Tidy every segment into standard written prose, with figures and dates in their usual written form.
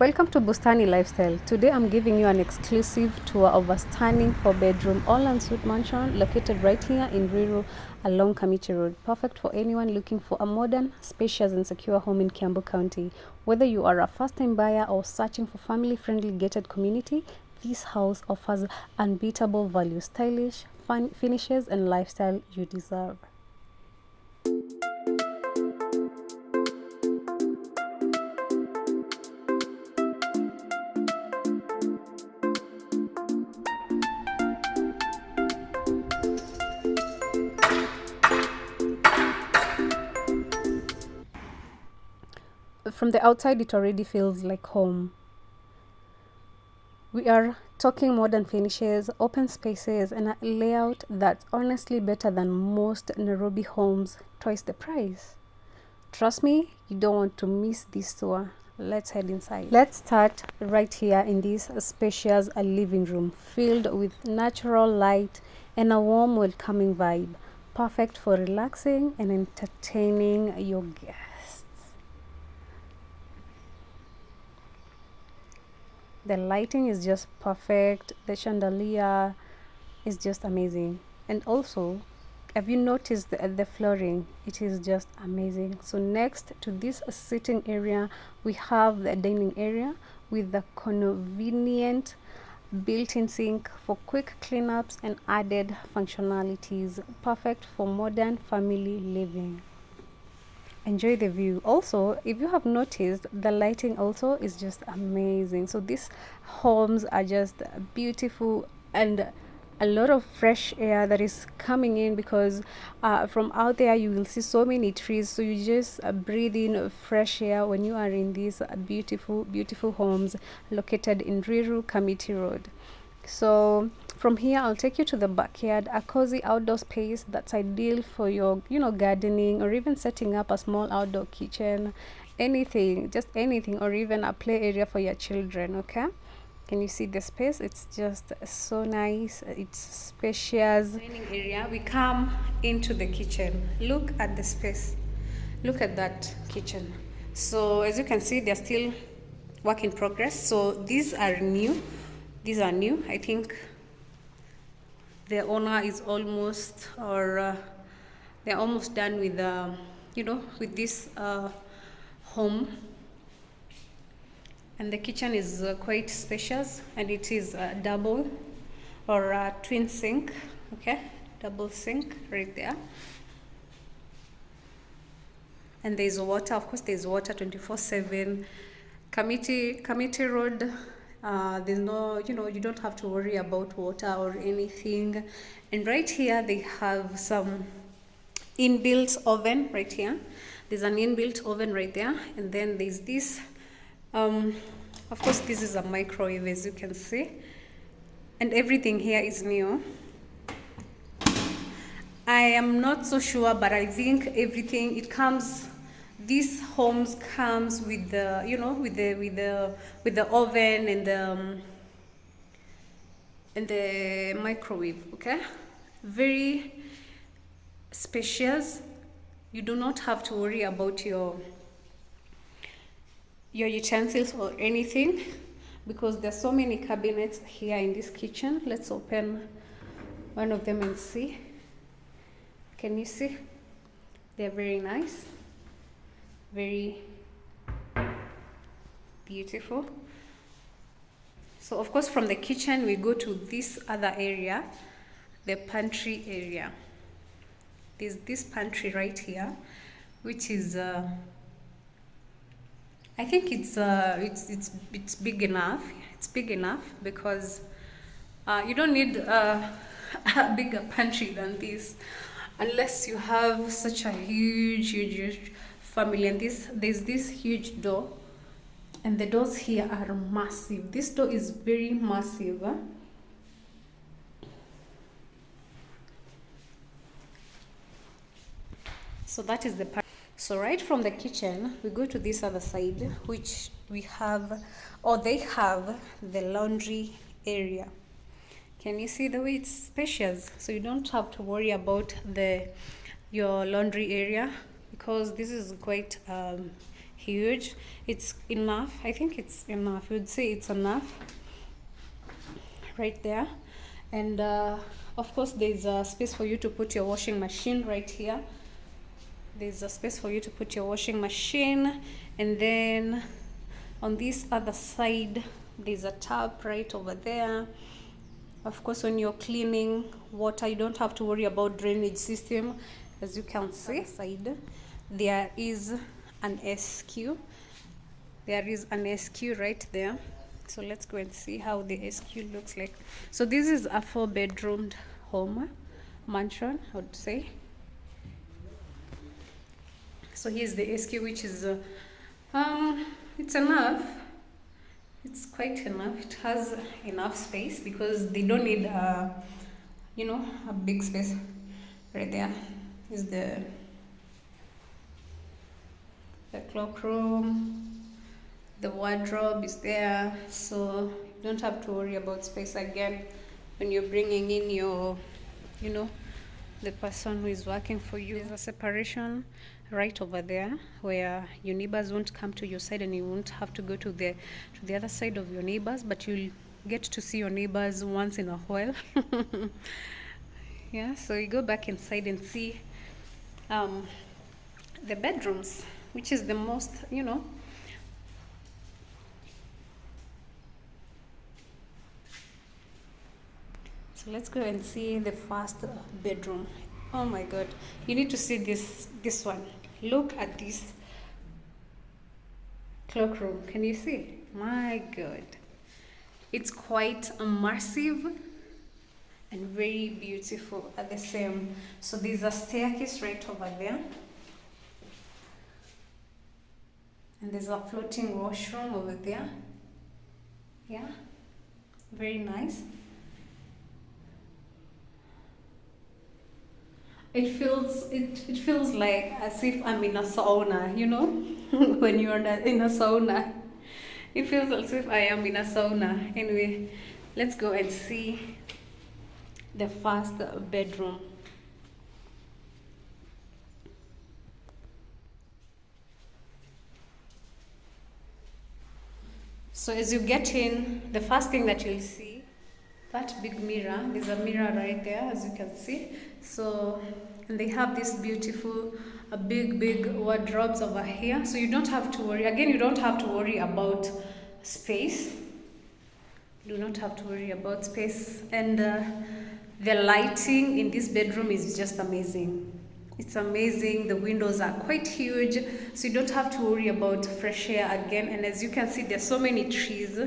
Welcome to Bustani Lifestyle. Today I'm giving you an exclusive tour of a stunning 4-bedroom all-ensuite mansion located right here in Ruiru along Kamiti Road. Perfect for anyone looking for a modern, spacious and secure home in Kiambu County. Whether you are a first-time buyer or searching for family-friendly gated community, this house offers unbeatable value, stylish, fun finishes and lifestyle you deserve. From the outside, it already feels like home. We are talking modern finishes, open spaces, and a layout that's honestly better than most Nairobi homes, twice the price. Trust me, you don't want to miss this tour. Let's head inside. Let's start right here in this spacious living room filled with natural light and a warm, welcoming vibe. Perfect for relaxing and entertaining your guests. The lighting is just perfect. The chandelier is just amazing. And also, have you noticed the flooring? It is just amazing. So next to this sitting area, we have the dining area with the convenient built-in sink for quick cleanups and added functionalities. Perfect for modern family living. Enjoy the view. Also, if you have noticed, the lighting also is just amazing. So these homes are just beautiful and a lot of fresh air that is coming in because from out there you will see so many trees, so you just breathe in fresh air when you are in these beautiful homes located in Ruiru Kamiti Road. So from here I'll take you to the backyard, a cozy outdoor space that's ideal for your gardening or even setting up a small outdoor kitchen, anything, just anything, or even a play area for your children. Okay, can you see the space? It's just so nice. It's spacious. Dining area, we come into the kitchen. Look at the space, look at that kitchen. So as you can see, they're still work in progress. So these are new, I think the owner is almost, or they're almost done with with this home. And the kitchen is quite spacious, and it is double or twin sink. Okay, double sink right there. And there's water, of course there's water 24/7. Kamiti Road, there's no, you don't have to worry about water or anything. And right here they have some inbuilt oven right here. There's an inbuilt oven right there, and then there's this of course this is a microwave, as you can see, and everything here is new. I am not so sure, but I think everything, it comes, these homes comes with the with the oven and the microwave. Okay, very spacious. You do not have to worry about your utensils or anything because there's so many cabinets here in this kitchen. Let's open one of them and see. Can you see? They're very nice, very beautiful. So of course from the kitchen we go to this other area, the pantry area. There's this pantry right here, which is I think it's big enough. It's big enough because you don't need a bigger pantry than this unless you have such a huge family. And there's this huge door, and the doors here are massive. This door is very massive. So that is the part. So right from the kitchen we go to this other side, which we have, or they have, the laundry area. Can you see the way it's spacious? So you don't have to worry about your laundry area because this is quite huge. It's enough. I think it's enough. You'd say it's enough right there. And of course there's a space for you to put your washing machine right here. There's a space for you to put your washing machine, and then on this other side there's a tap right over there. Of course, when you're cleaning water, you don't have to worry about drainage system. As you can see, side there is an SQ. There is an SQ right there. So let's go and see how the SQ looks like. So this is a 4-bedroom home, mansion, I would say. So here's the SQ, which is it's enough. It's quite enough. It has enough space because they don't need a big space. Right there is the cloak room. The wardrobe is there, so you don't have to worry about space again when you're bringing in your the person who is working for you. There's a separation right over there where your neighbors won't come to your side, and you won't have to go to the other side of your neighbors, but you'll get to see your neighbors once in a while. Yeah, so you go back inside and see the bedrooms, which is the most So let's go and see the first bedroom. Oh my god, you need to see this one. Look at this cloakroom. Can you see? My god, it's quite massive and very beautiful at the same. So there's a staircase right over there, and there's a floating washroom over there. Yeah, very nice. It feels like as if I'm in a sauna, when you're in a sauna. It feels as if I am in a sauna. Anyway, let's go and see the first bedroom. So as you get in, the first thing that you'll see, that big mirror. There's a mirror right there, as you can see. So, and they have this beautiful big wardrobes over here, so you don't have to worry. Again, you don't have to worry about space. You do not have to worry about space. And the lighting in this bedroom is just amazing. It's amazing. The windows are quite huge, so you don't have to worry about fresh air again. And as you can see, there's so many trees.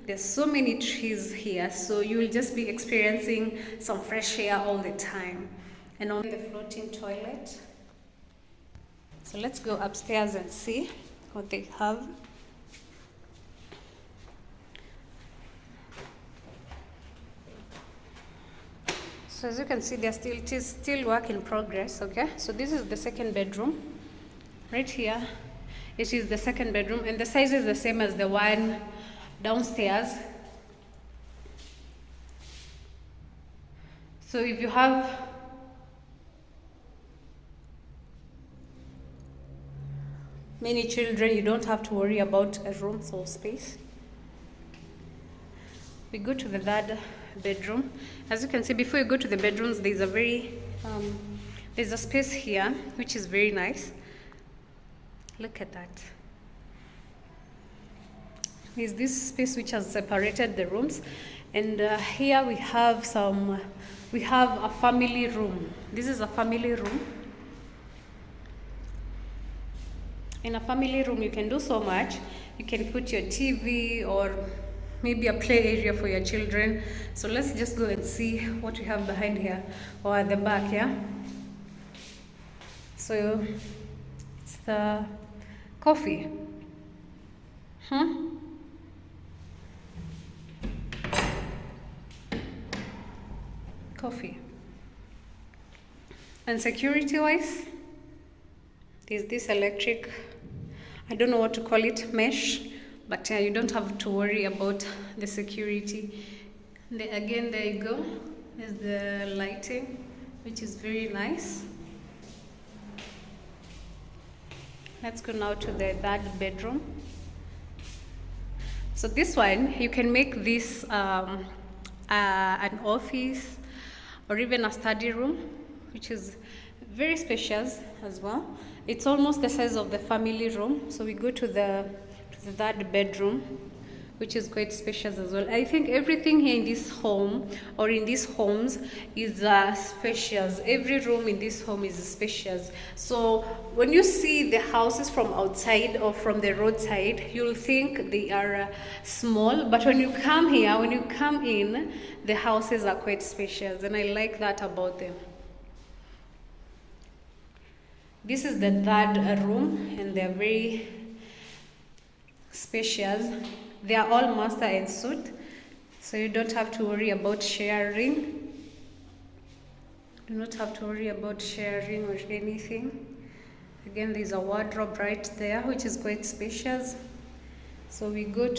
There's so many trees here, so you will just be experiencing some fresh air all the time. And on the floating toilet. So let's go upstairs and see what they have. So as you can see, it is still work in progress. Okay, so this is the second bedroom right here. It is the second bedroom, and the size is the same as the one downstairs. So if you have many children, you don't have to worry about a room or space. We go to the third bedroom. As you can see, before you go to the bedrooms, there's a space here which is very nice. Look at that. There's this space which has separated the rooms, and here we have a family room. This is a family room. In a family room, you can do so much. You can put your TV or maybe a play area for your children. So let's just go and see what we have behind here or at the back. Yeah, so it's the coffee. Coffee. And security wise, there's this electric, I don't know what to call it, mesh, but you don't have to worry about the security. Again, there you go. There's the lighting, which is very nice. Let's go now to the third bedroom. So this one, you can make this an office or even a study room, which is very spacious as well. It's almost the size of the family room. So we go to the third bedroom, which is quite spacious as well. I think everything here in this home or in these homes is spacious. Every room in this home is spacious. So when you see the houses from outside or from the roadside, you'll think they are small, but when you come here, when you come in, the houses are quite spacious, and I like that about them. This is the third room, and they're very spacious. They are all master and suite, so you don't have to worry about sharing. Do not have to worry about sharing or anything. Again, there's a wardrobe right there, which is quite spacious. So we go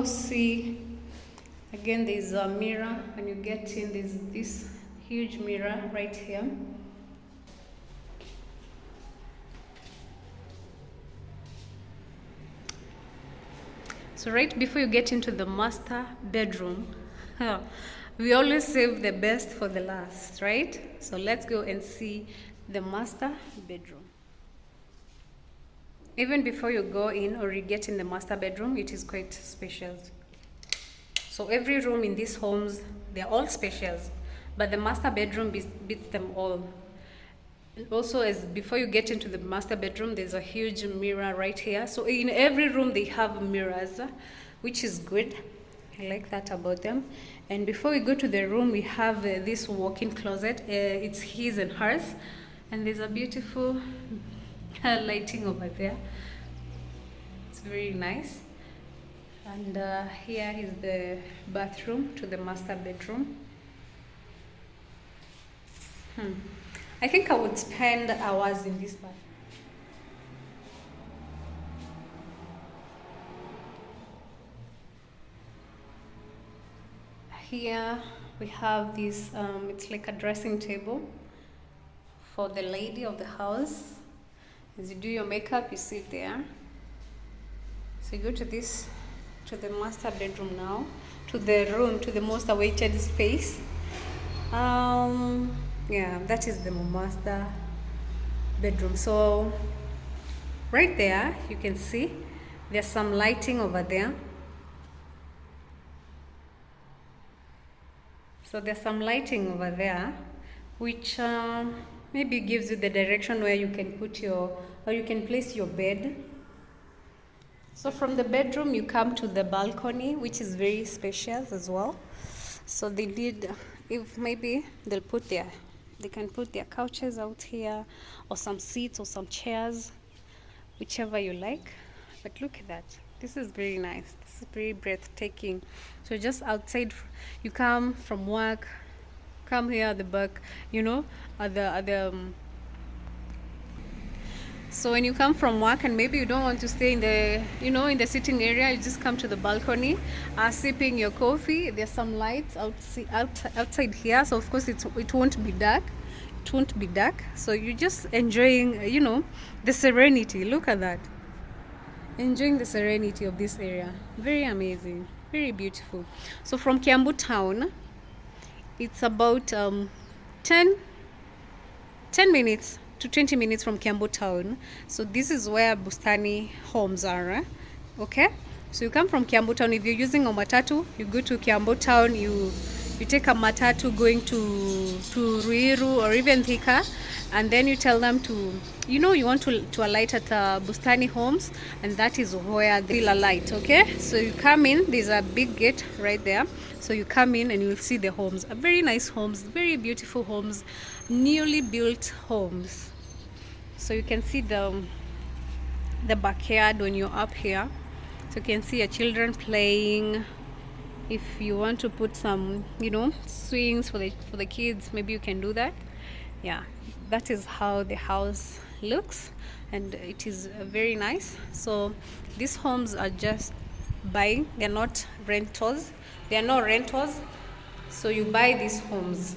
see. Again, there's a mirror. When you get in, there's this huge mirror right here. So right before you get into the master bedroom, we always save the best for the last, right? So let's go and see the master bedroom. Even before you go in or you get in the master bedroom, it is quite spacious. So every room in these homes, they're all spacious, but the master bedroom beats them all. And also, as before you get into the master bedroom, there's a huge mirror right here. So in every room they have mirrors, which is good. I like that about them. And before we go to the room, we have this walk-in closet. It's his and hers, and there's a beautiful lighting over there. It's very nice. And here is the bathroom to the master bedroom. I think I would spend hours in this bathroom. Here we have this, it's like a dressing table for the lady of the house. As you do your makeup, you sit there. So you go to the master bedroom now, to the room, to the most awaited space. Yeah, that is the master bedroom. So right there, you can see there's some lighting over there. So there's some lighting over there, which maybe gives you the direction where you can you can place your bed. So from the bedroom, you come to the balcony, which is very spacious as well. So they did, if maybe they can put their couches out here, or some seats or some chairs, whichever you like. But look at that. This is very nice. This is very breathtaking. So just outside, you come from work, come here at the back, so when you come from work and maybe you don't want to stay in the sitting area, you just come to the balcony, sipping your coffee. There's some lights outside here, so of course it won't be dark. It won't be dark. So you're just enjoying, the serenity. Look at that. Enjoying the serenity of this area. Very amazing. Very beautiful. So from Kiambu town, it's about 10 minutes to 20 minutes from Kiambu town. So this is where Bustani homes are. Okay, so you come from Kiambu town. If you're using a matatu, you go to Kiambu town, you take a matatu going to Ruiru or even Thika, and then you tell them to, you want to alight at Bustani homes, and that is where they'll alight. Okay, so you come in, there's a big gate right there. So you come in and you'll see the homes, very nice homes, very beautiful homes, newly built homes. So you can see the backyard when you're up here. So you can see your children playing. If you want to put some, swings for the kids, maybe you can do that. Yeah, that is how the house looks, and it is very nice. So these homes are just buying. They're not rentals. They are not rentals. So you buy these homes.